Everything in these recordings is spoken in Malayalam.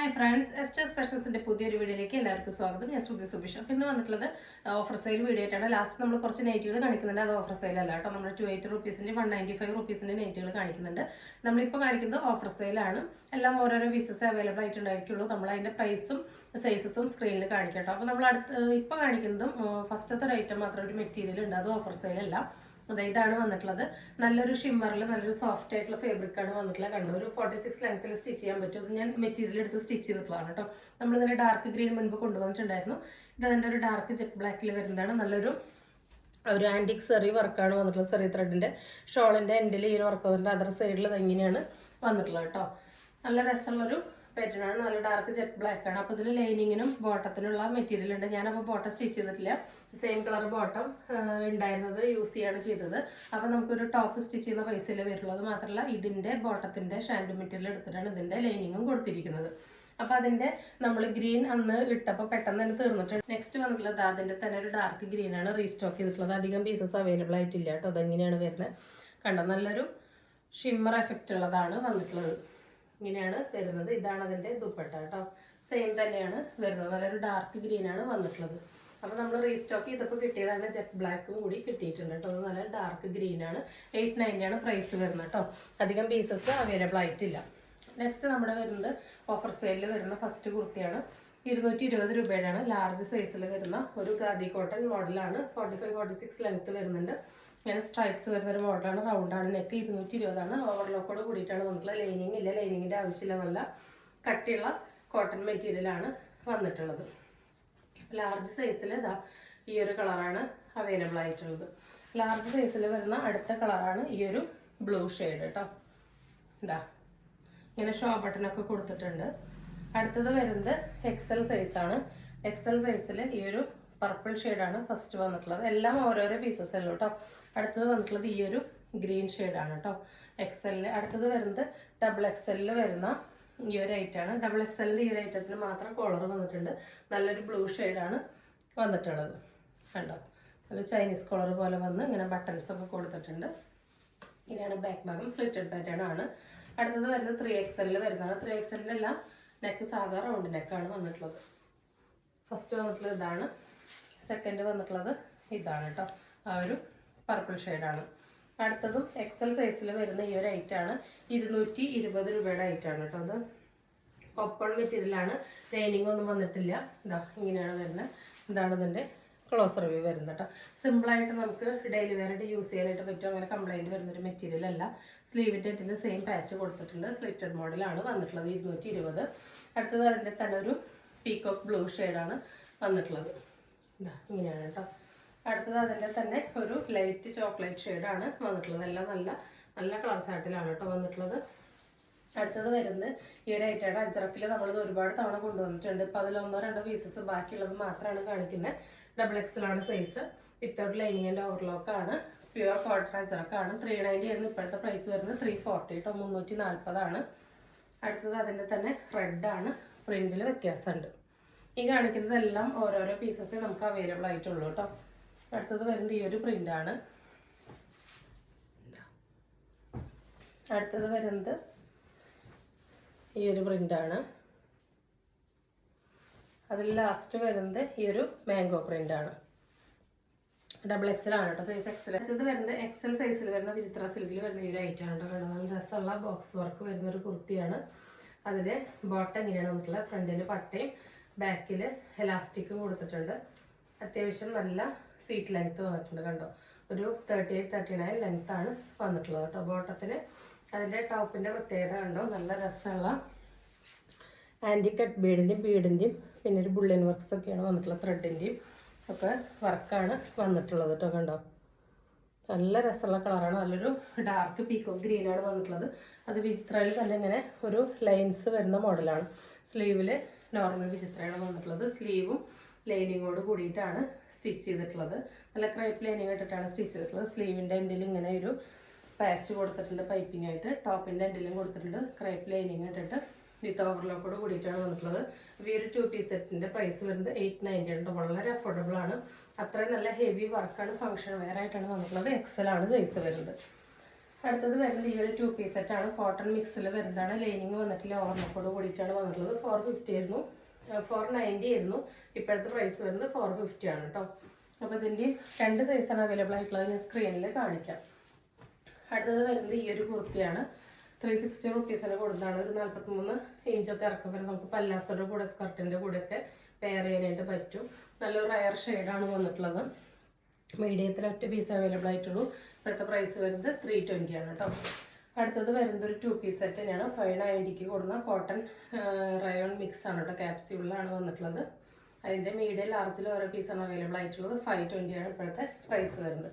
ഹായ് ഫ്രണ്ട്സ്, എസ്റ്റേഴ്സ് ഫാഷൻസിന്റെ പുതിയൊരു വീഡിയോയിലേക്ക് എല്ലാവർക്കും സ്വാഗതം. ഞാൻ ശ്രുതി സുബിഷ്. അപ്പോൾ ഇന്ന് വന്നിട്ടുള്ളത് ഓഫർ സെയിൽ വീഡിയോ ആയിട്ടാണ്. ലാസ്റ്റ് നമ്മൾ കുറച്ച് നൈറ്റുകൾ കാണിക്കുന്നുണ്ട്. അത് ഓഫർ സെയിൽ അല്ല കേട്ടോ. നമ്മൾ 280 റുപ്പീസിന്റെ 195 റുപ്പീസിന്റെ നൈറ്റുകൾ കാണിക്കുന്നുണ്ട്. നമ്മളിപ്പോൾ കാണിക്കുന്നത് ഓഫർ സെയിലാണ്. എല്ലാം ഓരോരോ പീസസ് അവൈലബിൾ ആയിട്ടുണ്ടായിരിക്കുള്ളൂ. നമ്മൾ അതിന്റെ പ്രൈസും സൈസസും സ്ക്രീനിൽ കാണിക്കാം കേട്ടോ. അപ്പോൾ നമ്മൾ ഇപ്പോൾ കാണിക്കുന്നതും ഫസ്റ്റത്തെ ഒരു ഐറ്റം മാത്രം ഒരു മെറ്റീരിയൽ ഉണ്ട്. അത് ഓഫർ സെയിൽ അല്ല. ഇതാണ് വന്നിട്ടുള്ളത്. നല്ലൊരു ഷിമ്മറിൽ നല്ലൊരു സോഫ്റ്റ് ആയിട്ടുള്ള ഫാബ്രിക് ആണ് വന്നിട്ടുള്ളത്. കണ്ടു, ഒരു 46 ലെങ്ത്തിൽ സ്റ്റിച്ച് ചെയ്യാൻ പറ്റും. അത് ഞാൻ മെറ്റീരിയൽ എടുത്ത് സ്റ്റിച്ച് ചെയ്തിട്ടുള്ളതാണ് കേട്ടോ. നമ്മളിതിന്റെ ഡാർക്ക് ഗ്രീൻ മുൻപ് കൊണ്ടുവന്നിട്ടുണ്ടായിരുന്നു. ഇതിന്റെ ഒരു ഡാർക്ക് ജെറ്റ് ബ്ലാക്കിൽ വരുന്നതാണ്. നല്ലൊരു ആന്റിക് സെറി വർക്കാണ് വന്നിട്ടുള്ളത്. സെറി ത്രെഡിന്റെ ഷോളിന്റെ എൻഡിൽ ഈ ഒരു വർക്ക് വന്നിട്ട് അതർ സൈഡിൽ ഇങ്ങനെയാണ് വന്നിട്ടുള്ളത് കേട്ടോ. നല്ല രസമുള്ളൊരു പാറ്റേൺ ആണ്. നല്ല ഡാർക്ക് ജെറ്റ് ബ്ലാക്ക് ആണ്. അപ്പോൾ ഇതിൽ ലൈനിങ്ങിനും ബോട്ടത്തിനുള്ള മെറ്റീരിയൽ ഉണ്ട്. ഞാനപ്പോൾ ബോട്ടം സ്റ്റിച്ച് ചെയ്തിട്ടില്ല. സെയിം കളർ ബോട്ടം ഉണ്ടായിരുന്നത് യൂസ് ചെയ്യാണ് ചെയ്തത്. അപ്പോൾ നമുക്കൊരു ടോപ്പ് സ്റ്റിച്ച് ചെയ്യുന്ന പൈസയിൽ വരുള്ളൂ. അത് മാത്രമല്ല ഇതിന്റെ ബോട്ടത്തിന്റെ ഷാൻഡ് മെറ്റീരിയൽ എടുത്തിട്ടാണ് ഇതിന്റെ ലൈനിങ്ങും കൊടുത്തിരിക്കുന്നത്. അപ്പോൾ അതിന്റെ നമ്മൾ ഗ്രീൻ അന്ന് ഇട്ടപ്പോൾ പെട്ടെന്ന് തന്നെ തീർന്നിട്ടുണ്ട്. നെക്സ്റ്റ് വന്നിട്ടുള്ളത് അതിന്റെ തന്നെ ഒരു ഡാർക്ക് ഗ്രീൻ ആണ് റീസ്റ്റോക്ക് ചെയ്തിട്ടുള്ളത്. അധികം പീസസ് അവൈലബിൾ ആയിട്ടില്ല കേട്ടോ. അതെങ്ങനെയാണ് വരുന്നത് കണ്ടോ. നല്ലൊരു ഷിമ്മർ എഫക്റ്റ് ഉള്ളതാണ് വന്നിട്ടുള്ളത്. ഇങ്ങനെയാണ് വരുന്നത്. ഇതാണ് അതിന്റെ ദുപ്പട്ട കേട്ടോ. സെയിം തന്നെയാണ് വരുന്നത്. നല്ലൊരു ഡാർക്ക് ഗ്രീൻ ആണ് വന്നിട്ടുള്ളത്. അപ്പോൾ നമ്മൾ റീസ്റ്റോക്ക് ചെയ്തപ്പോൾ കിട്ടിയതാണ്. ജെറ്റ് ബ്ലാക്കും കൂടി കിട്ടിയിട്ടുണ്ട് കേട്ടോ. അത് നല്ല ഡാർക്ക് ഗ്രീൻ ആണ്. 890 ആണ് പ്രൈസ് വരുന്നത് കേട്ടോ. അധികം പീസസ് അവൈലബിൾ ആയിട്ടില്ല. നെക്സ്റ്റ് നമ്മുടെ വരുന്നത് ഓഫർ സെയിലിൽ വരുന്ന ഫസ്റ്റ് കുർത്തിയാണ്. 220 രൂപയുടെയാണ്. ലാർജ് സൈസിൽ വരുന്ന ഒരു ഖാദി കോട്ടൺ മോഡലാണ്. 45-46 ലെങ്ത് വരുന്നുണ്ട്. ഇങ്ങനെ സ്ട്രൈപ്സ് വരുന്ന ഒരു മോഡലാണ്. റൗണ്ടാണ്. നെക്ക് 220 ആണ്. ഓവർലോക്കോട് കൂടിയിട്ടാണ് വന്നിട്ടുള്ളത്. ലൈനിങ് ഇല്ല, ലൈനിങ്ങിന്റെ ആവശ്യമില്ല. നല്ല കട്ടിയുള്ള കോട്ടൺ മെറ്റീരിയലാണ് വന്നിട്ടുള്ളത്. ലാർജ് സൈസിൽ ഇതാ ഈ ഒരു കളറാണ് അവൈലബിൾ ആയിട്ടുള്ളത്. ലാർജ് സൈസിൽ വരുന്ന അടുത്ത കളറാണ് ഈ ഒരു ബ്ലൂ ഷെയ്ഡ് കേട്ടോ. ഇതാ ഇങ്ങനെ ഷോ ബട്ടനൊക്കെ കൊടുത്തിട്ടുണ്ട്. അടുത്തത് വരുന്നത് എക്സൽ സൈസാണ്. എക്സൽ സൈസിൽ ഈ ഒരു പർപ്പിൾ ഷെയ്ഡാണ് ഫസ്റ്റ് വന്നിട്ടുള്ളത്. എല്ലാം ഓരോരോ പീസസ് ഉള്ളൂ കേട്ടോ. അടുത്തത് വന്നിട്ടുള്ളത് ഈ ഒരു ഗ്രീൻ ഷെയ്ഡാണ് കേട്ടോ എക്സലില്. അടുത്തത് വരുന്നത് ഡബിൾ എക്സലിൽ വരുന്ന ഈ ഒരു ഐറ്റാണ്. ഡബിൾ എക്സലിൻ്റെ ഈ ഒരു ഐറ്റത്തിന് മാത്രം കോളർ വന്നിട്ടുണ്ട്. നല്ലൊരു ബ്ലൂ ഷെയ്ഡാണ് വന്നിട്ടുള്ളത് കണ്ടോ. ഒരു ചൈനീസ് കോളർ പോലെ വന്ന് ഇങ്ങനെ ബട്ടൺസ് ഒക്കെ കൊടുത്തിട്ടുണ്ട്. ഇങ്ങനെയാണ് ബാക്ക് ഭാഗം. സ്ലിറ്റഡ് പാറ്റേൺ ആണ്. അടുത്തത് വരുന്നത് 3XL വരുന്നതാണ്. 3XL നെക്ക് സാധാ റൗണ്ട് നെക്കാണ് വന്നിട്ടുള്ളത്. ഫസ്റ്റ് വന്നിട്ടുള്ളത് ഇതാണ്. സെക്കൻഡ് വന്നിട്ടുള്ളത് ഇതാണ് കേട്ടോ. ആ ഒരു പർപ്പിൾ ഷെയ്ഡാണ്. അടുത്തതും എക്സൽ സൈസിൽ വരുന്ന ഈ ഒരു ഐറ്റാണ്. 220 രൂപയുടെ ഐറ്റാണ് കേട്ടോ. അത് പോപ്കോൺ മെറ്റീരിയലാണ്. ലൈനിങ് ഒന്നും വന്നിട്ടില്ല. ഇതാ ഇങ്ങനെയാണ് വരുന്നത്. ഇതാണ് ഇതിൻ്റെ ക്ലോസ് റിവ്യൂ വരുന്നത് കേട്ടോ. സിമ്പിളായിട്ട് നമുക്ക് ഡെയിലി വെയറായിട്ട് യൂസ് ചെയ്യാനായിട്ട് പറ്റും. അങ്ങനെ കംപ്ലൈൻറ്റ് വരുന്നൊരു മെറ്റീരിയൽ അല്ല. സ്ലീവിൻ്റെ അറ്റിൽ സെയിം പാച്ച് കൊടുത്തിട്ടുണ്ട്. സ്ലിറ്റഡ് മോഡലാണ് വന്നിട്ടുള്ളത്. 220. അടുത്തത് അതിൻ്റെ തന്നെ ഒരു പീകോക്ക് ബ്ലൂ ഷെയ്ഡാണ് വന്നിട്ടുള്ളത്. ഇതാ ഇങ്ങനെയാണ് കേട്ടോ. അടുത്തത് അതിൻ്റെ തന്നെ ഒരു ലൈറ്റ് ചോക്ലേറ്റ് ഷെയ്ഡാണ് വന്നിട്ടുള്ളത്. എല്ലാം നല്ല നല്ല കളർ ചാർട്ടിലാണ് കേട്ടോ വന്നിട്ടുള്ളത്. അടുത്തത് വരുന്നത് ഈ ഒരു ഐറ്റയുടെ അജറക്കിൽ നമ്മളിത് ഒരുപാട് തവണ കൊണ്ടുവന്നിട്ടുണ്ട്. ഇപ്പോൾ അതിൽ 1-2 പീസസ് ബാക്കിയുള്ളത് മാത്രമാണ് കാണിക്കുന്നത്. ഡബിൾ എക്സലാണ് സൈസ്. വിത്തൗട്ട് ലൈനിങ് ആൻഡ് ഓവർലോക്കാണ്. പ്യുവർ കോട്ടൺ അജറക്കാണ്. 390 ആയിരുന്നു ഇപ്പോഴത്തെ പ്രൈസ് വരുന്നത്. 340 കേട്ടോ. 340 ആണ്. അടുത്തത് അതിൻ്റെ തന്നെ റെഡാണ്. പ്രിന്റിൽ വ്യത്യാസമുണ്ട്. ഈ കാണിക്കുന്നതെല്ലാം ഓരോരോ പീസസ് നമുക്ക് അവൈലബിൾ ആയിട്ടുള്ളൂ കേട്ടോ. അടുത്തത് വരുന്നത് ഈ ഒരു പ്രിന്റാണ്. അടുത്തത് വരുന്നത് ഈ ഒരു പ്രിന്റാണ്. അതിൽ ലാസ്റ്റ് വരുന്നത് ഈ ഒരു മാംഗോ പ്രിന്റാണ്. ഡബിൾ എക്സൽ ആണ് കേട്ടോ. Size Excel. അടുത്തത് വരുന്നത് എക്സൽ സൈസിൽ വരുന്ന വിചിത്ര സിൽക്കിൽ വരുന്ന ഈ ഒരു ഐറ്റം ആണ് കേട്ടോ. നല്ല രസമുള്ള ബോക്സ് വർക്ക് വരുന്ന ഒരു കുർത്തിയാണ്. അതിൽ ബോട്ടം ഇങ്ങനെയാണ് വന്നിട്ടുള്ളത്. ഫ്രണ്ടിൽ പട്ടയും ബാക്കിൽ എലാസ്റ്റിക്കും കൊടുത്തിട്ടുണ്ട്. അത്യാവശ്യം നല്ല സീറ്റ് ലെങ്ത് വന്നിട്ടുണ്ട് കണ്ടോ. ഒരു 38-39 ലെങ്ത് ആണ് വന്നിട്ടുള്ളത് കേട്ടോ ബോട്ടത്തിന്. അതിൻ്റെ ടോപ്പിൻ്റെ പ്രത്യേകത കണ്ടോ. നല്ല രസമുള്ള ആൻറ്റി കട്ട് ബീഡിൻ്റെയും പിന്നെ ഒരു ബുള്ളൻ വർക്ക്സ് ഒക്കെയാണ് വന്നിട്ടുള്ളത്. ത്രെഡിൻ്റെയും ഒക്കെ വർക്കാണ് വന്നിട്ടുള്ളത് കേട്ടോ കണ്ടോ. നല്ല രസമുള്ള കളറാണ്. നല്ലൊരു ഡാർക്ക് പീക്കോ ഗ്രീനാണ് വന്നിട്ടുള്ളത്. അത് വിചിത്രയിൽ തന്നെ ഇങ്ങനെ ഒരു ലൈൻസ് വരുന്ന മോഡലാണ്. സ്ലീവിൽ നോർമൽ വിചിത്രയാണ് വന്നിട്ടുള്ളത്. സ്ലീവും ലൈനിങ്ങോട് കൂടിയിട്ടാണ് സ്റ്റിച്ച് ചെയ്തിട്ടുള്ളത്. നല്ല ക്രേപ്പ് ലൈനിങ് ഇട്ടിട്ടാണ് സ്റ്റിച്ച് ചെയ്തിട്ടുള്ളത്. സ്ലീവിൻ്റെ എൻഡിൽ ഇങ്ങനെ ഒരു പാച്ച് കൊടുത്തിട്ടുണ്ട് പൈപ്പിംഗ് ആയിട്ട്. ടോപ്പിൻ്റെ എൻഡിലും കൊടുത്തിട്ടുണ്ട് ക്രേപ്പ് ലൈനിങ് ഇട്ടിട്ട്. വിത്ത് ഓവർലോക്കോട് കൂടിയിട്ടാണ് വന്നിട്ടുള്ളത്. ഈ ഒരു 2 പീസ് സെറ്റിൻ്റെ പ്രൈസ് വരുന്നത് 890 ആണ്. വളരെ അഫോർഡബിൾ ആണ്. അത്രയും നല്ല ഹെവി വർക്കാണ്. ഫംഗ്ഷൻ വെയർ ആയിട്ടാണ് വന്നിട്ടുള്ളത്. എക്സൽ ആണ് സൈസ് വരുന്നത്. അടുത്തത് വരുന്നത് ഈ ഒരു 2 പീസ് സെറ്റാണ്. കോട്ടൺ മിക്സിൽ വരുന്നതാണ്. ലൈനിങ് വന്നിട്ടില്ല, ഓവർലോക്കോട് കൂടിയിട്ടാണ് വന്നിട്ടുള്ളത്. 450 ആയിരുന്നു, 490 ആയിരുന്നു. ഇപ്പോഴത്തെ പ്രൈസ് വരുന്നത് 450 ആണ് കേട്ടോ. അപ്പോൾ ഇതിൻ്റെയും 2 സൈസാണ് അവൈലബിൾ ആയിട്ടുള്ളത്. ഞാൻ സ്ക്രീനിൽ കാണിക്കാം. അടുത്തത് വരുന്നത് ഈ ഒരു കുർത്തിയാണ്. 360 റുപ്പീസിന് കൊടുത്താണ്. ഒരു 43 ഇഞ്ചൊക്കെ ഇറക്കം വരെ നമുക്ക് പല്ലാസയുടെ കൂടെ സ്കർട്ടിൻ്റെ കൂടെയൊക്കെ പെയർ ചെയ്യാനായിട്ട് പറ്റും. നല്ലൊരു റയർ ഷെയ്ഡാണ് വന്നിട്ടുള്ളത്. മീഡിയത്തിൽ ഒറ്റ പീസ് അവൈലബിൾ ആയിട്ടുള്ളൂ. ഇപ്പോഴത്തെ പ്രൈസ് വരുന്നത് 320 ആണ് കേട്ടോ. അടുത്തത് വരുന്നത് ഒരു 2 പീസ് സെറ്റ് തന്നെയാണ്. 590 കൊടുക്കുന്ന കോട്ടൺ റയോൺ മിക്സ് ആണ് കേട്ടോ. ക്യാപ്സ്യൂളിലാണ് വന്നിട്ടുള്ളത്. അതിൻ്റെ മീഡിയം ലാർജിൽ ഓരോ പീസാണ് അവൈലബിൾ ആയിട്ടുള്ളത്. 520 ആണ് ഇപ്പോഴത്തെ പ്രൈസ് വരുന്നത്.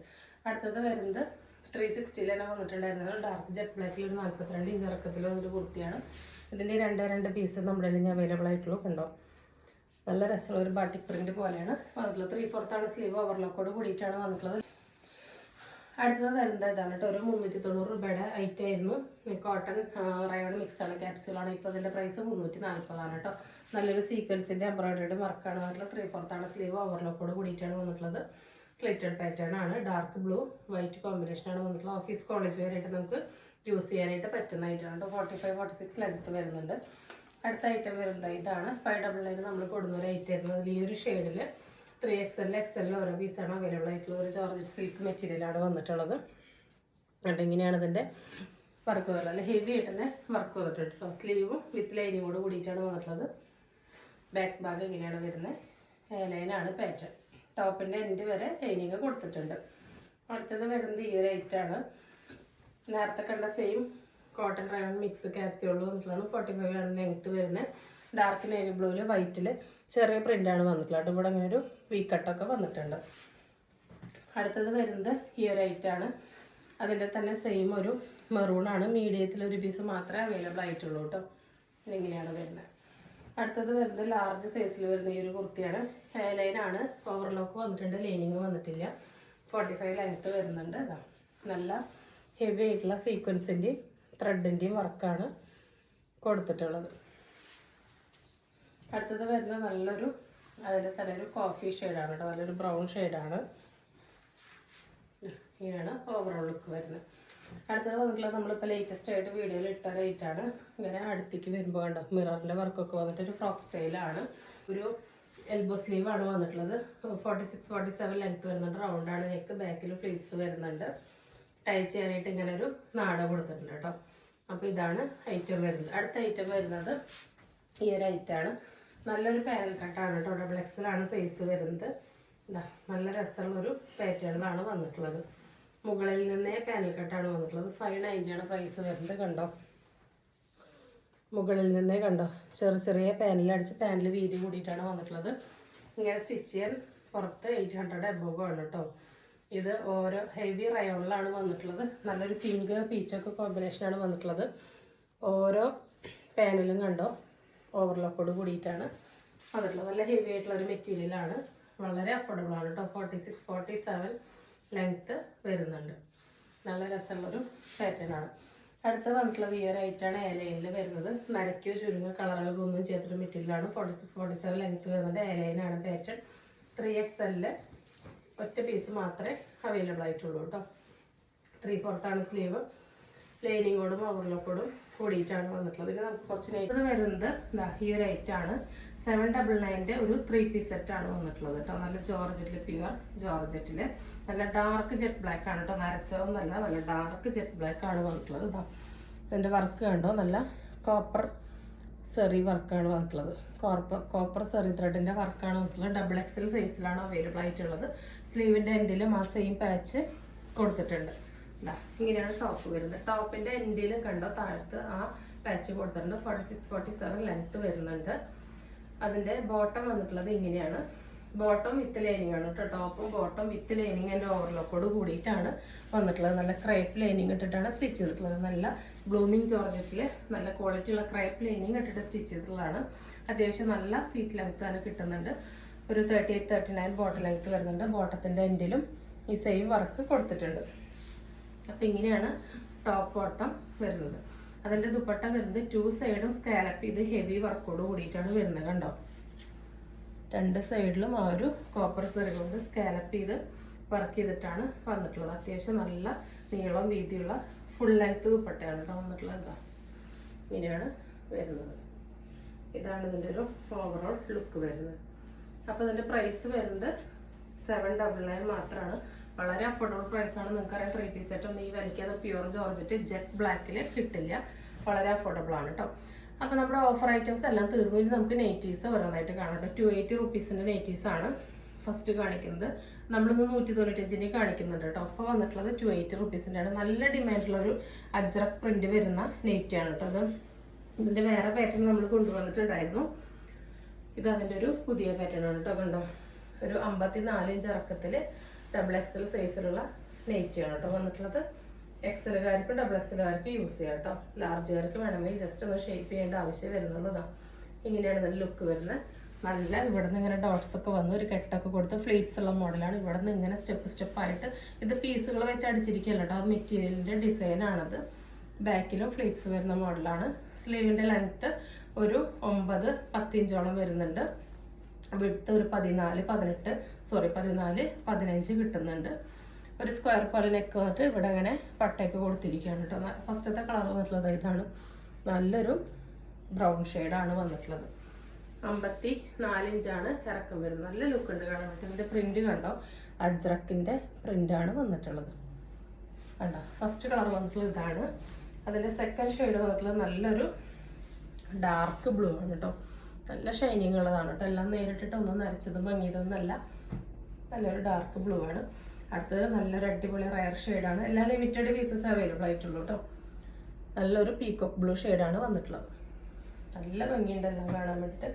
അടുത്തത് വരുന്നത് 360 തന്നെ വന്നിട്ടുണ്ടായിരുന്നത്. ഡാർക്ക് ജെറ്റ് ബ്ലാക്കിൽ ഒരു 42 ഇഞ്ച് ഇറക്കത്തിലുള്ള ഒരു കുർത്തിയാണ്. ഇതിൻ്റെ രണ്ട് പീസ് നമ്മുടെ കയ്യിൽ അവൈലബിൾ ആയിട്ടുള്ളൂ. കണ്ടോ, നല്ല രസമുള്ള ഒരു ബാട്ടിക് പ്രിന്റ് പോലെയാണ് വന്നിട്ടുള്ളത്. 3/4 ആണ് സ്ലീവ്, ഓവർലോക്കോട് കൂടിയിട്ടാണ് വന്നിട്ടുള്ളത്. അടുത്തത് വരുന്നത് ഇതാണ് കേട്ടോ. ഒരു 390 രൂപയുടെ ഐറ്റം ആയിരുന്നു. കോട്ടൺ റയോൺ മിക്സ് ആണ്, ക്യാപ്സ്യൂളാണ്. ഇപ്പോൾ ഇതിൻ്റെ പ്രൈസ് 340 ആണ് കേട്ടോ. നല്ലൊരു സീക്വൻസിൻ്റെ എംബ്രോയിഡറിയുടെ വർക്കാണ് വന്നിട്ടുള്ളത്. 3/4 ആണ് സ്ലീവ്, ഓവർലോക്കോട് കൂടിയിട്ടാണ് വന്നിട്ടുള്ളത്. സ്ലിറ്റഡ് പാറ്റേൺ ആണ്. ഡാർക്ക് ബ്ലൂ വൈറ്റ് കോമ്പിനേഷനാണ് വന്നിട്ടുള്ളത്. ഓഫീസ് കോളേജ് വരെയായിട്ട് നമുക്ക് യൂസ് ചെയ്യാനായിട്ട് പറ്റുന്ന ഐറ്റമാണ് കേട്ടോ. 45-46 ലെങ്ത്ത് വരുന്നുണ്ട്. അടുത്ത ഐറ്റം വരുന്നത് ഇതാണ്. 599 നമ്മൾ കൊടുക്കുന്ന ഒരു ഐറ്റം ആയിരുന്നു. അതിൽ ഈ ഒരു ഷെയ്ഡിൽ 3XL XL ഓരോ പീസാണ് അവൈലബിൾ ആയിട്ടുള്ളത്. ഒരു ജോർജറ്റ് സിൽക്ക് മെറ്റീരിയലാണ് വന്നിട്ടുള്ളത്. എന്നിട്ട് ഇങ്ങനെയാണ് ഇതിൻ്റെ വർക്ക് വരുന്നത്. നല്ല ഹെവി ആയിട്ട് തന്നെ വർക്ക് വന്നിട്ടുണ്ട് കേട്ടോ. സ്ലീവും വിത്ത് ലൈനിങ്ങോട് കൂടിയിട്ടാണ് വന്നിട്ടുള്ളത്. ബാക്ക് ഭാഗം ഇങ്ങനെയാണ് വരുന്നത്. ലൈനാണ് പാറ്റേൺ. ടോപ്പിൻ്റെ എൻഡ് വരെ ലൈനിങ് കൊടുത്തിട്ടുണ്ട്. അടുത്തത് വരുന്നത് ഈ ഒരു ഐറ്റമാണ്. നേരത്തെ കണ്ട സെയിം കോട്ടൺ റയോൺ മിക്സ് ക്യാപ്സ്യൂളിൽ വന്നിട്ടുള്ളതാണ്. 45 ആണ് ലെങ്ത്ത് വരുന്നത്. ഡാർക്ക് നേവി ബ്ലൂവിൽ വൈറ്റിൽ ചെറിയ പ്രിൻ്റാണ് വന്നിട്ടുള്ളത്. ഇവിടെ അങ്ങനെ ഒരു വി കട്ടൊക്കെ വന്നിട്ടുണ്ട്. അടുത്തത് വരുന്നത് ഈ ഒരു ഐറ്റമാണ്. അതിൻ്റെ തന്നെ സെയിം ഒരു മെറൂണാണ്. മീഡിയത്തിൽ ഒരു പീസ് മാത്രമേ അവൈലബിൾ ആയിട്ടുള്ളൂ കേട്ടോ. ഇങ്ങനെയാണ് വരുന്നത്. അടുത്തത് വരുന്നത് ലാർജ് സൈസിൽ വരുന്ന ഈ ഒരു കുർത്തിയാണ്. ഹെയർ ലൈനാണ്. ഓവർലോക്ക് വന്നിട്ടുണ്ട്, ലൈനിങ് വന്നിട്ടില്ല. 45 ലെങ്ത്ത് വരുന്നുണ്ട്. ഇതാ നല്ല ഹെവി ആയിട്ടുള്ള സീക്വൻസിൻ്റെയും ത്രെഡിൻ്റെയും വർക്കാണ് കൊടുത്തിട്ടുള്ളത്. അടുത്തത് വരുന്നത് നല്ലൊരു അതിൻ്റെ തന്നെ ഒരു കോഫി ഷെയ്ഡാണ് കേട്ടോ. നല്ലൊരു ബ്രൗൺ ഷെയ്ഡാണ്. ഇങ്ങനെയാണ് ഓവറോൾ ലുക്ക് വരുന്നത്. അടുത്തത് വന്നിട്ടുള്ളത് നമ്മളിപ്പോൾ ലേറ്റസ്റ്റ് ആയിട്ട് വീഡിയോയിൽ ഇട്ട റേറ്റാണ്. ഇങ്ങനെ അടുത്തേക്ക് വരുമ്പോൾ കണ്ടോ മിററിൻ്റെ വർക്കൊക്കെ വന്നിട്ട് ഒരു ഫ്രോക്ക് സ്റ്റൈലാണ്. ഒരു എൽബോ സ്ലീവ് ആണ് വന്നിട്ടുള്ളത്. 46-47 ലെങ്ത്ത് വരുന്നുണ്ട്. റൗണ്ടാണ് നെക്ക്. ബാക്കിൽ ഫ്ലീറ്റ്സ് വരുന്നുണ്ട്. ടൈ ചെയ്യാനായിട്ട് ഇങ്ങനെ ഒരു നാട കൊടുത്തിട്ടുണ്ട് കേട്ടോ. അപ്പോൾ ഇതാണ് ഐറ്റം വരുന്നത്. അടുത്ത ഐറ്റം വരുന്നത് ഈ ഒരു ഐറ്റമാണ്. നല്ലൊരു പാനൽ കട്ടാണ് കേട്ടോ. XXL ആണ് സൈസ് വരുന്നത്. ഇതാ നല്ല രസമുള്ളൊരു പാറ്റേണിലാണ് വന്നിട്ടുള്ളത്. മുകളിൽ നിന്നേ പാനൽ കട്ടാണ് വന്നിട്ടുള്ളത്. 590 ആണ് പ്രൈസ് വരുന്നത്. കണ്ടോ, മുകളിൽ നിന്നേ കണ്ടോ ചെറിയ പാനലടിച്ച് പാനൽ വീതി കൂടിയിട്ടാണ് വന്നിട്ടുള്ളത്. ഇങ്ങനെ സ്റ്റിച്ച് ചെയ്യാൻ പുറത്ത് 800 എബോവ് ആണ് കേട്ടോ. ഇത് ഓരോ ഹെവി റയോണിലാണ് വന്നിട്ടുള്ളത്. നല്ലൊരു പിങ്ക് പീച്ചൊക്കെ കോമ്പിനേഷനാണ് വന്നിട്ടുള്ളത്. ഓരോ പാനലും കണ്ടോ ഓവർലോക്കോട് കൂടിയിട്ടാണ് വന്നിട്ടുള്ളത്. നല്ല ഹെവി ആയിട്ടുള്ള ഒരു മെറ്റീരിയലാണ്. വളരെ അഫോർഡബിൾ ആണ് കേട്ടോ. 46-47 ലെങ്ത്ത് വരുന്നുണ്ട്. നല്ല രസമുള്ളൊരു പാറ്റേൺ ആണ്. അടുത്ത് വന്നിട്ടുള്ളത് ഈ ഒരു ഐറ്റാണ്. എലൈനിൽ വരുന്നത്. നരയ്ക്കോ ചുരുങ്ങോ കളറുകളൊന്നും ചെയ്യാത്തൊരു മെറ്റീരിയലാണ്. 46-47 ലെങ്ത്ത് വരുന്നുണ്ട്. എലൈനാണ് പാറ്റേൺ. 3XL ഒറ്റ പീസ് മാത്രമേ അവൈലബിൾ ആയിട്ടുള്ളൂ കേട്ടോ. 3/4 ആണ് സ്ലീവ്. ലൈനിങ്ങോടും ഓവർലോക്കോടും കൂടിയിട്ടാണ് വന്നിട്ടുള്ളത്. ഇത് നമുക്ക് കുറച്ച് നെയ്റ്റ് വരുന്നത് ഈ ഒരു ഐറ്റാണ്. 799 ഒരു 3 പീസ് സെറ്റാണ് വന്നിട്ടുള്ളത് കേട്ടോ. നല്ല ജോർജറ്റിൽ, പ്യുവർ ജോർജറ്റിൽ നല്ല ഡാർക്ക് ജെറ്റ് ബ്ലാക്ക് ആണ് കേട്ടോ. നരച്ചതൊന്നല്ല, നല്ല ഡാർക്ക് ജെറ്റ് ബ്ലാക്ക് ആണ് വന്നിട്ടുള്ളത്. ഇതാ ഇതിൻ്റെ വർക്ക് കണ്ടോ, നല്ല കോപ്പർ സെറി വർക്കാണ് വന്നിട്ടുള്ളത്. കോപ്പർ സെറി ത്രെഡിൻ്റെ വർക്കാണ് വന്നിട്ടുള്ളത്. XXL സൈസിലാണ് അവൈലബിൾ ആയിട്ടുള്ളത്. സ്ലീവിൻ്റെ എൻഡിലും ആ സെയിം പാച്ച് കൊടുത്തിട്ടുണ്ട്. ഇതാ ഇങ്ങനെയാണ് ടോപ്പ് വരുന്നത്. ടോപ്പിൻ്റെ എൻഡിലും കണ്ടോ താഴത്ത് ആ പാച്ച് കൊടുത്തിട്ടുണ്ട്. 46-47 ലെങ്ത്ത് വരുന്നുണ്ട്. അതിൻ്റെ ബോട്ടം വന്നിട്ടുള്ളത് ഇങ്ങനെയാണ്. ബോട്ടം വിത്ത് ലൈനിങ് ആണ് കേട്ടോ. ടോപ്പും ബോട്ടം വിത്ത് ലൈനിങ് ആൻഡ് ഓവർലോക്കോട് കൂടിയിട്ടാണ് വന്നിട്ടുള്ളത്. നല്ല ക്രൈപ്പ് ലൈനിങ് ഇട്ടിട്ടാണ് സ്റ്റിച്ച് ചെയ്തിട്ടുള്ളത്. നല്ല ബ്ലൂമിങ് ജോർജറ്റിൽ നല്ല ക്വാളിറ്റി ഉള്ള ക്രൈപ്പ് ലൈനിങ് ഇട്ടിട്ട് സ്റ്റിച്ച് ചെയ്തിട്ടുള്ളതാണ്. അത്യാവശ്യം നല്ല സീറ്റ് ലെങ്ത്ത് ആണ് കിട്ടുന്നുണ്ട്. ഒരു 38-39 ബോട്ടം ലെങ്ത്ത് വരുന്നുണ്ട്. ബോട്ടത്തിൻ്റെ എൻഡിലും ഈ സെയിം വർക്ക് കൊടുത്തിട്ടുണ്ട്. അപ്പം ഇങ്ങനെയാണ് ടോപ്പ് ബോട്ടം വരുന്നത്. അതിൻ്റെ ദുപ്പട്ട വരുന്നത് 2 സൈഡും സ്കാലപ്പ് ചെയ്ത് ഹെവി വർക്കോട് കൂടിയിട്ടാണ് വരുന്നത്. കണ്ടോ, 2 സൈഡിലും ആ ഒരു കോപ്പർ സെറി കൊണ്ട് സ്കാലപ്പ് ചെയ്ത് വർക്ക് ചെയ്തിട്ടാണ് വന്നിട്ടുള്ളത്. അത്യാവശ്യം നല്ല നീളം വീതിയുള്ള ഫുൾ ലെങ്ത് ദുപ്പട്ടയാണ് കേട്ടോ വന്നിട്ടുള്ളത്. എന്താ ഇങ്ങനെയാണ് വരുന്നത്. ഇതാണ് ഇതിൻ്റെ ഒരു ഓവറോൾ ലുക്ക് വരുന്നത്. അപ്പോൾ ഇതിൻ്റെ പ്രൈസ് വരുന്നത് 799 മാത്രമാണ്. വളരെ അഫോർഡബിൾ പ്രൈസാണ്. നിങ്ങൾക്കറിയാം 3 പീസ് സെറ്റ് ഒന്നും ഈ വിലയ്ക്ക് പ്യൂർ ജോർജറ്റ് ജെറ്റ് ബ്ലാക്കിൽ കിട്ടില്ല. വളരെ അഫോർഡബിൾ ആണ് കേട്ടോ. അപ്പോൾ നമ്മുടെ ഓഫർ ഐറ്റംസ് എല്ലാം തീർന്നു. ഇനി നമുക്ക് നൈറ്റീസ് ഓരോന്നായിട്ട് കാണാം കേട്ടോ. 280 റുപ്പീസിൻ്റെ നൈറ്റീസാണ് ഫസ്റ്റ് കാണിക്കുന്നത്. നമ്മളിന്ന് 195 കാണിക്കുന്നുണ്ട് കേട്ടോ. അപ്പോൾ വന്നിട്ടുള്ളത് 280 റുപ്പീസിൻ്റെ ആണ്. നല്ല ഡിമാൻഡുള്ള ഒരു അജ്രക് പ്രിന്റ് വരുന്ന നൈറ്റിയാണ് കേട്ടോ. അത് ഇതിൻ്റെ വേറെ പാറ്റേൺ നമ്മൾ കൊണ്ടുവന്നിട്ടുണ്ടായിരുന്നു. ഇത് അതിൻ്റെ ഒരു പുതിയ പാറ്റേൺ ആണ് കേട്ടോ. കണ്ടോ, ഒരു 54 ഇഞ്ച് ഇറക്കത്തിൽ XXL സൈസിലുള്ള നൈറ്റിയാണ് കേട്ടോ വന്നിട്ടുള്ളത്. XL-കാർക്കും XXL-കാർക്കും യൂസ് ചെയ്യാം കേട്ടോ. ലാർജുകാർക്ക് വേണമെങ്കിൽ ജസ്റ്റ് ഒന്ന് ഷേപ്പ് ചെയ്യേണ്ട ആവശ്യം വരുന്നതാണ്. ഇങ്ങനെയാണ് നല്ല ലുക്ക് വരുന്നത്. നല്ല ഇവിടെ നിന്ന് ഇങ്ങനെ ഡോട്ട്സ് ഒക്കെ വന്ന് ഒരു കെട്ടൊക്കെ കൊടുത്ത് ഫ്ലീറ്റ്സ് ഉള്ള മോഡലാണ്. ഇവിടെ നിന്ന് ഇങ്ങനെ സ്റ്റെപ്പായിട്ട് ഇത് പീസുകൾ വെച്ച് അടിച്ചിരിക്കുകയല്ല കേട്ടോ. അത് മെറ്റീരിയലിൻ്റെ ഡിസൈനാണത്. ബാക്കിലും ഫ്ലീറ്റ്സ് വരുന്ന മോഡലാണ്. സ്ലീവിൻ്റെ ലെങ്ത്ത് ഒരു 9-10 ഇഞ്ചോളം വരുന്നുണ്ട്. വിഡ്ത്ത് ഒരു 14-15 കിട്ടുന്നുണ്ട്. ഒരു സ്ക്വയർ പോലെ നെക്ക് വന്നിട്ട് ഇവിടെ അങ്ങനെ പട്ടയൊക്കെ കൊടുത്തിരിക്കുകയാണ് കേട്ടോ. ഫസ്റ്റത്തെ കളർ വന്നിട്ടുള്ളത് ഇതാണ്. നല്ലൊരു ബ്രൗൺ ഷെയ്ഡാണ് വന്നിട്ടുള്ളത്. 54 ഇഞ്ചാണ് ഇറക്കം വരുന്നത്. നല്ല ലുക്ക് ഉണ്ട് കാണാൻ പറ്റും. ഇതിൻ്റെ പ്രിന്റ് കണ്ടോ, അജ്രക്കിൻ്റെ പ്രിന്റാണ് വന്നിട്ടുള്ളത്. കണ്ടോ, ഫസ്റ്റ് കളർ വന്നിട്ടുള്ളത് ഇതാണ്. അതിൻ്റെ സെക്കൻഡ് ഷെയ്ഡ് വന്നിട്ടുള്ളത് നല്ലൊരു ഡാർക്ക് ബ്ലൂ ആണ് കേട്ടോ. നല്ല ഷൈനിങ് ഉള്ളതാണ് കേട്ടോ. എല്ലാം നേരിട്ടിട്ട് ഒന്നും നരച്ചതും ഭംഗിയതൊന്നല്ല. നല്ലൊരു ഡാർക്ക് ബ്ലൂ ആണ്. അടുത്തത് നല്ലൊരു അടിപൊളി റയർ ഷെയ്ഡാണ്. എല്ലാം ലിമിറ്റഡ് പീസസ് അവൈലബിൾ ആയിട്ടുള്ളൂ കേട്ടോ. നല്ലൊരു പീകോക്ക് ബ്ലൂ ഷെയ്ഡാണ് വന്നിട്ടുള്ളത്. നല്ല ഭംഗിയുണ്ട് എല്ലാം കാണാൻ വേണ്ടിയിട്ട്.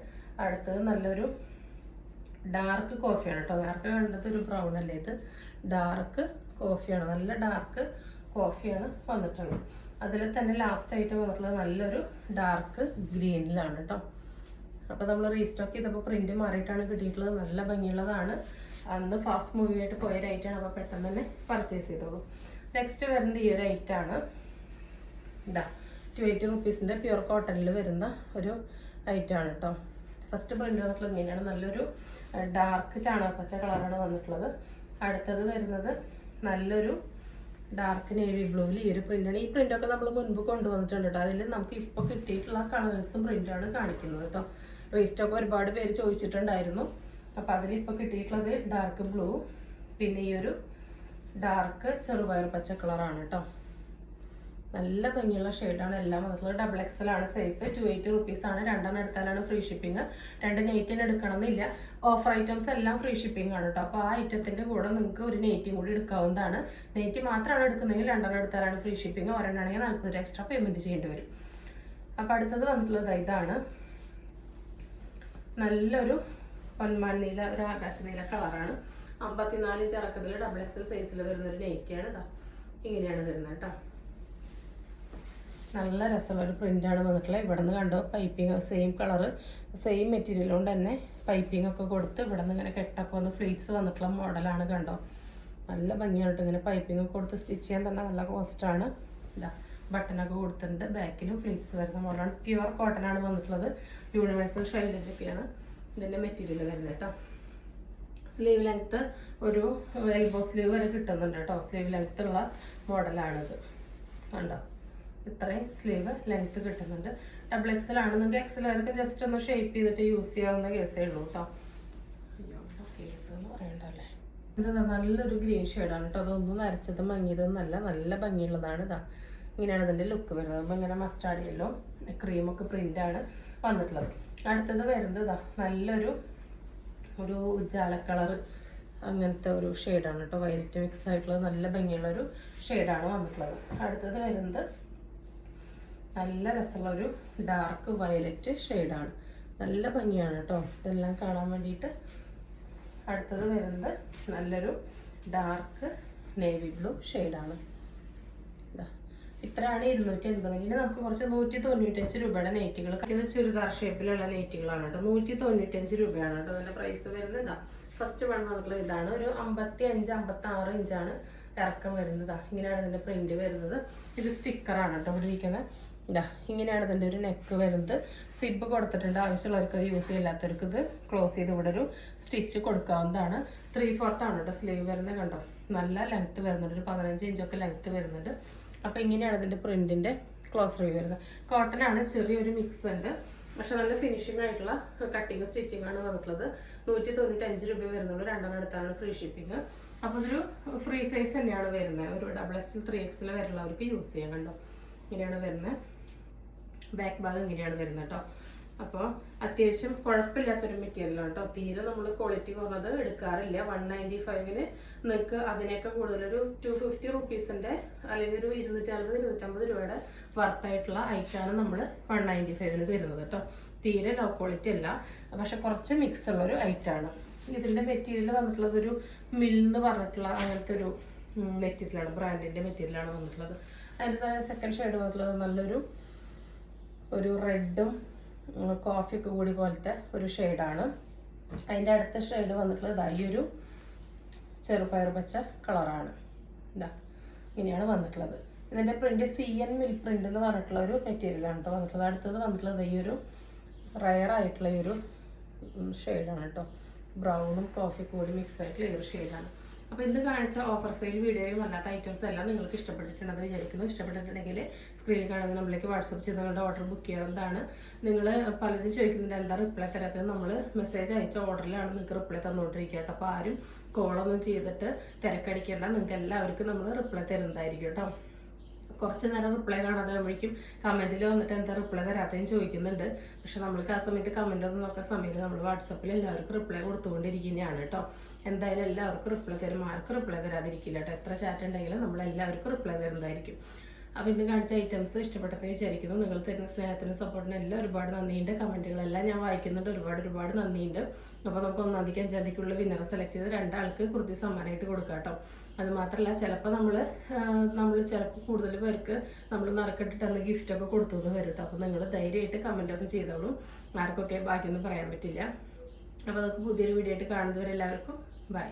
അടുത്തത് നല്ലൊരു ഡാർക്ക് കോഫിയാണ് കേട്ടോ. നേരത്തെ കണ്ടത് ഒരു ബ്രൗൺ അല്ലേ, ഇത് ഡാർക്ക് കോഫിയാണ്. നല്ല ഡാർക്ക് കോഫിയാണ് വന്നിട്ടുള്ളത്. അതിൽ തന്നെ ലാസ്റ്റ് ആയിട്ട് വന്നിട്ടുള്ളത് നല്ലൊരു ഡാർക്ക് ഗ്രീനിലാണ് കേട്ടോ. അപ്പോൾ നമ്മൾ റീസ്റ്റോക്ക് ചെയ്തപ്പോൾ പ്രിന്റ് മാറിയിട്ടാണ് കിട്ടിയിട്ടുള്ളത്. നല്ല ഭംഗിയുള്ളതാണ്. അന്ന് ഫാസ്റ്റ് മൂവി ആയിട്ട് പോയ ഒരു ഐറ്റാണ്. അപ്പോൾ പെട്ടെന്ന് തന്നെ പർച്ചേസ് ചെയ്തോളൂ. നെക്സ്റ്റ് വരുന്നത് ഈ ഒരു ഐറ്റാണ്. ഇതാ 280 റുപ്പീസിൻ്റെ പ്യുർ കോട്ടണിൽ വരുന്ന ഒരു ഐറ്റാണ് കേട്ടോ. ഫസ്റ്റ് പ്രിന്റ് വന്നിട്ടുള്ളത് ഇങ്ങനെയാണ്. നല്ലൊരു ഡാർക്ക് ചാണകപ്പച്ച കളറാണ് വന്നിട്ടുള്ളത്. അടുത്തത് വരുന്നത് നല്ലൊരു ഡാർക്ക് നേവി ബ്ലൂവിൽ ഈ ഒരു പ്രിന്റാണ്. ഈ പ്രിന്റൊക്കെ നമ്മൾ മുൻപ് കൊണ്ടുവന്നിട്ടുണ്ട് കേട്ടോ. അതിൽ നമുക്ക് ഇപ്പോൾ കിട്ടിയിട്ടുള്ള കളേഴ്സും പ്രിന്റാണ് കാണിക്കുന്നത് കേട്ടോ. റീസ്റ്റോക്ക് ഒരുപാട് പേര് ചോദിച്ചിട്ടുണ്ടായിരുന്നു. അപ്പോൾ അതിലിപ്പോൾ കിട്ടിയിട്ടുള്ളത് ഡാർക്ക് ബ്ലൂ, പിന്നെ ഈ ഒരു ഡാർക്ക് ചെറുപയർ പച്ച കളറാണ് കേട്ടോ. നല്ല ഭംഗിയുള്ള ഷെയ്ഡാണ്. എല്ലാം വന്നിട്ടുള്ളത് XXL ആണ് സൈസ്. 280 റുപ്പീസാണ്. 2 എടുത്താലാണ് ഫ്രീ ഷിപ്പിംഗ്. 2 നെയ്റ്റിന് എടുക്കണം എന്നില്ല. ഓഫർ ഐറ്റംസ് എല്ലാം ഫ്രീ ഷിപ്പിംഗ് ആണ് കേട്ടോ. അപ്പോൾ ആ ഐറ്റത്തിൻ്റെ കൂടെ നിങ്ങൾക്ക് ഒരു നെയ്റ്റും കൂടി എടുക്കാവുന്നതാണ്. നെയ്റ്റ് മാത്രമാണ് എടുക്കുന്നതെങ്കിൽ 2 എടുത്താലാണ് ഫ്രീ ഷിപ്പിംഗ്. ഒരെണ്ണമാണെങ്കിൽ 40 രൂപ എക്സ്ട്രാ പേയ്മെൻറ്റ് ചെയ്യേണ്ടി വരും. അപ്പോൾ അടുത്തത് വന്നിട്ടുള്ളത് ഇതാണ്. നല്ലൊരു പൊന്മണ്ണീല, ഒരു ആകാശനീല കളറാണ്. 54 ഇഞ്ച് ഇറക്കത്തിൽ XXL സൈസിൽ വരുന്നൊരു നെയ്റ്റിയാണ്. ഇതാ ഇങ്ങനെയാണ് വരുന്നത് കേട്ടോ. നല്ല രസമുള്ളൊരു പ്രിൻ്റാണ് വന്നിട്ടുള്ളത്. ഇവിടെ നിന്ന് കണ്ടോ piping same colour same material കൊണ്ട് തന്നെ പൈപ്പിംഗ് ഒക്കെ കൊടുത്ത് ഇവിടെ നിന്ന് ഇങ്ങനെ കെട്ടൊക്കെ വന്ന് ഫ്ലീറ്റ്സ് വന്നിട്ടുള്ള മോഡലാണ്. കണ്ടോ, നല്ല ഭംഗിയായിട്ട് ഇങ്ങനെ പൈപ്പിംഗ് ഒക്കെ കൊടുത്ത് സ്റ്റിച്ച് ചെയ്യാൻ തന്നെ നല്ല കോസ്റ്റാണ്. ഇതാ ബട്ടനൊക്കെ കൊടുത്തിട്ടുണ്ട്. ബാക്കിലും ഫ്ലീറ്റ്സ് വരുന്ന മോഡലാണ്. പ്യുവർ കോട്ടൺ ആണ് വന്നിട്ടുള്ളത്. യൂണിവേഴ്സൽ ഷൈലേജൊക്കെയാണ് ഇതിൻ്റെ മെറ്റീരിയൽ വരുന്നത് കേട്ടോ. സ്ലീവ് ലെങ്ത്ത് ഒരു എൽബോ സ്ലീവ് വരെ കിട്ടുന്നുണ്ട് കേട്ടോ. സ്ലീവ് ലെങ്ത്ത് ഉള്ള മോഡലാണിത്. കണ്ടോ, ഇത്രയും സ്ലീവ് ലെങ്ത്ത് കിട്ടുന്നുണ്ട്. XXL ആണ്. നിങ്ങൾക്ക് XL-കാർക്ക് ജസ്റ്റ് ഒന്ന് ഷേപ്പ് ചെയ്തിട്ട് യൂസ് ചെയ്യാവുന്ന കേസേ ഉള്ളൂ കേട്ടോ. കേസ് എന്ന് പറയണ്ടല്ലേ. എന്താ നല്ലൊരു ഗ്രീൻ ഷെയ്ഡാണ് കേട്ടോ. അതൊന്നും നരച്ചതും മങ്ങിയതൊന്നല്ല, നല്ല ഭംഗിയുള്ളതാണ്. ഇതാ ഇങ്ങനെയാണ് ഇതിൻ്റെ ലുക്ക് വരുന്നത്. അപ്പോൾ ഇങ്ങനെ മസ്റ്റാർഡ് യെല്ലോ ക്രീമൊക്കെ പ്രിൻ്റാണ് വന്നിട്ടുള്ളത്. അടുത്തത് വരുന്നത് ഇതാ നല്ലൊരു ഉജാല കളർ അങ്ങനത്തെ ഒരു ഷെയ്ഡാണ് കേട്ടോ. വയലറ്റ് മിക്സ് ആയിട്ടുള്ള നല്ല ഭംഗിയുള്ളൊരു ഷെയ്ഡാണ് വന്നിട്ടുള്ളത്. അടുത്തത് വരുന്നത് നല്ല രസമുള്ളൊരു ഡാർക്ക് വയലറ്റ് ഷെയ്ഡാണ്. നല്ല ഭംഗിയാണ് കേട്ടോ ഇതെല്ലാം കാണാൻ വേണ്ടിയിട്ട്. അടുത്തത് വരുന്നത് നല്ലൊരു ഡാർക്ക് നേവി ബ്ലൂ ഷെയ്ഡാണ്. ഇത്രയാണ് 280. ഇനി നമുക്ക് കുറച്ച് 195 രൂപയുടെ നെയ്റ്റുകൾ. ഇത് ചുരിദാർ ഷേപ്പിലുള്ള നെയ്റ്റുകളാണ് കേട്ടോ. 195 രൂപയാണ് കേട്ടോ ഇതിൻ്റെ പ്രൈസ് വരുന്നത്. ഇതാ ഫസ്റ്റ് വൺ വന്നിട്ടുള്ളത് ഇതാണ്. ഒരു 55-56 ഇഞ്ചാണ് ഇറക്കം വരുന്നത്. ഇങ്ങനെയാണ് ഇതിൻ്റെ പ്രിന്റ് വരുന്നത്. ഇത് സ്റ്റിക്കറാണ് കേട്ടോ ഇവിടെ ഇരിക്കുന്നത്. ഇതാ ഇങ്ങനെയാണ് ഇതിൻ്റെ ഒരു നെക്ക് വരുന്നത്. സിബ് കൊടുത്തിട്ടുണ്ട്. ആവശ്യമുള്ളവർക്ക് അത് യൂസ് ചെയ്യാത്തവർക്ക് ഇത് ക്ലോസ് ചെയ്ത് ഇവിടെ ഒരു സ്റ്റിച്ച് കൊടുക്കാവുന്നതാണ്. 3/4 ആണ് കേട്ടോ സ്ലീവ് വരുന്നത്. കണ്ടോ, നല്ല ലെങ്ത്ത് വരുന്നുണ്ട്. ഒരു 15 ഇഞ്ചൊക്കെ ലെങ്ത്ത് വരുന്നുണ്ട്. അപ്പോൾ ഇങ്ങനെയാണ് ഇതിൻ്റെ പ്രിൻറ്റിൻ്റെ ക്ലോസ് റിവ്യൂ വരുന്നത്. കോട്ടൺ ആണ്, ചെറിയൊരു മിക്സ് ഉണ്ട്, പക്ഷെ നല്ല ഫിനിഷിംഗ് ആയിട്ടുള്ള കട്ടിങ് സ്റ്റിച്ചിങ് ആണ് വന്നിട്ടുള്ളത്. 195 രൂപ വരുന്നുള്ളൂ, 2 എടുത്താണ് ഫ്രീ ഷിപ്പിംഗ്. അപ്പോൾ ഇതൊരു ഫ്രീ സൈസ് തന്നെയാണ് വരുന്നത്. ഒരു XXL 3XL വരുന്നവർക്ക് യൂസ് ചെയ്യാം. കണ്ടോ, ഇങ്ങനെയാണ് വരുന്നത്. ബാക്ക് ഭാഗം ഇങ്ങനെയാണ് വരുന്നത് കേട്ടോ. അപ്പോൾ അത്യാവശ്യം കുഴപ്പമില്ലാത്തൊരു മെറ്റീരിയലാണ് കേട്ടോ. തീരെ നമ്മൾ ക്വാളിറ്റി കുറഞ്ഞത് എടുക്കാറില്ല. 195-ന് നിങ്ങൾക്ക് അതിനൊക്കെ കൂടുതലൊരു 250 റുപ്പീസിൻ്റെ അല്ലെങ്കിൽ ഒരു 240-250 രൂപയുടെ വർത്തായിട്ടുള്ള ഐറ്റാണ് നമ്മൾ 195-ന് തരുന്നത് കേട്ടോ. തീരെ ലോ ക്വാളിറ്റി അല്ല, പക്ഷെ കുറച്ച് മിക്സ് ഉള്ളൊരു ഐറ്റാണ്. ഇതിൻ്റെ മെറ്റീരിയൽ വന്നിട്ടുള്ളത് ഒരു മിൽന്ന് പറഞ്ഞിട്ടുള്ള അങ്ങനത്തെ ഒരു മെറ്റീരിയലാണ്, ബ്രാൻഡിൻ്റെ മെറ്റീരിയലാണ് വന്നിട്ടുള്ളത്. അതിൻ്റെ തന്നെ സെക്കൻഡ് ഷെയ്ഡ് വന്നിട്ടുള്ളത് നല്ലൊരു റെഡും കോഫിയൊക്കെ കൂടി പോലത്തെ ഒരു ഷെയ്ഡാണ്. അതിൻ്റെ അടുത്ത ഷെയ്ഡ് വന്നിട്ടുള്ളത് ഈ ഒരു ചെറുപയർ പച്ച കളറാണ്. ഇതാ ഇങ്ങനെയാണ് വന്നിട്ടുള്ളത്. ഇതിൻ്റെ പ്രിന്റ് CN മിൽ പ്രിന്റ് എന്ന് പറഞ്ഞിട്ടുള്ള ഒരു മെറ്റീരിയലാണ് കേട്ടോ വന്നിട്ടുള്ളത്. അടുത്തത് വന്നിട്ടുള്ളത് ഈ ഒരു റയർ ആയിട്ടുള്ള ഈ ഒരു ഷെയ്ഡാണ് കേട്ടോ. ബ്രൗണും കോഫി കൂടി മിക്സ് ആയിട്ടുള്ള ഈ ഒരു ഷെയ്ഡാണ്. അപ്പോൾ ഇന്ന് കാണിച്ച ഓഫർ സെയിൽ വീഡിയോയും അല്ലാത്ത ഐറ്റംസ് എല്ലാം നിങ്ങൾക്ക് ഇഷ്ടപ്പെട്ടിട്ടുണ്ടെന്ന് വിചാരിക്കുന്നു. ഇഷ്ടപ്പെട്ടിട്ടുണ്ടെങ്കിൽ സ്ക്രീനിൽ കാണുന്ന നമ്മളിലേക്ക് വാട്സപ്പ് ചെയ്ത് നിങ്ങളുടെ ഓർഡർ ബുക്ക് ചെയ്യാവുന്നതാണ്. നിങ്ങൾ പലരും ചോദിക്കുന്നുണ്ട് എന്താ റിപ്ലൈ തരാത്തത്. നമ്മൾ മെസ്സേജ് അയച്ച ഓർഡറിലാണ് നിങ്ങൾക്ക് റിപ്ലൈ തന്നുകൊണ്ടിരിക്കുക കേട്ടോ. അപ്പോൾ ആരും കോളൊന്നും ചെയ്തിട്ട് തിരക്കടിക്കേണ്ട, നിങ്ങൾക്ക് എല്ലാവർക്കും നമ്മൾ റിപ്ലൈ തരുന്നതായിരിക്കും കേട്ടോ. കുറച്ച് നേരം റിപ്ലൈ കാണാതാകുമ്പോഴേക്കും കമൻറ്റിൽ വന്നിട്ട് എന്താ റിപ്ലൈ തരാത്തതെന്ന് ചോദിക്കുന്നുണ്ട്. പക്ഷെ നമ്മൾക്ക് ആ സമയത്ത് കമൻ്റ് ഒന്നും നോക്കാൻ സമയത്ത് നമ്മൾ വാട്സപ്പിൽ എല്ലാവർക്കും റിപ്ലൈ കൊടുത്തുകൊണ്ടിരിക്കുന്നതാണ് കേട്ടോ. എന്തായാലും എല്ലാവർക്കും റിപ്ലൈ തരും, ആർക്കും റിപ്ലൈ തരാതിരിക്കില്ല കേട്ടോ. എത്ര ചാറ്റ് ഉണ്ടെങ്കിലും നമ്മൾ എല്ലാവർക്കും റിപ്ലൈ തരുന്നതായിരിക്കും. അപ്പോൾ ഇന്ന് കാണിച്ച ഐറ്റംസ് ഇഷ്ടപ്പെട്ടെന്ന് വിചാരിക്കുന്നു. നിങ്ങൾ തരുന്ന സ്നേഹത്തിനും സപ്പോർട്ടിനും എല്ലാം ഒരുപാട് നന്ദിയുണ്ട്. കമൻറ്റുകളെല്ലാം ഞാൻ വായിക്കുന്നുണ്ട്, ഒരുപാട് നന്ദിയുണ്ട്. അപ്പോൾ നമുക്ക് 1-ാം തീയതി 5-ാം തീയതിക്കുള്ള വിന്നറെ സെലക്ട് ചെയ്ത് 2 ആൾക്ക് കുർത്തി സമ്മാനമായിട്ട് കൊടുക്കാം കേട്ടോ. അതുമാത്രമല്ല ചിലപ്പോൾ നമ്മൾ ചിലപ്പോൾ കൂടുതൽ പേർക്ക് നമ്മൾ നറുക്കിട്ടിട്ട് അന്ന് ഗിഫ്റ്റൊക്കെ കൊടുത്തു എന്ന് വരും കേട്ടോ. അപ്പോൾ നിങ്ങൾ ധൈര്യമായിട്ട് കമൻറ്റൊക്കെ ചെയ്തോളൂ. ആർക്കൊക്കെ ബാക്കിയൊന്നും പറയാൻ പറ്റില്ല. അപ്പോൾ അതൊക്കെ പുതിയൊരു വീഡിയോ ആയിട്ട് കാണുന്നവരെല്ലാവർക്കും ബൈ.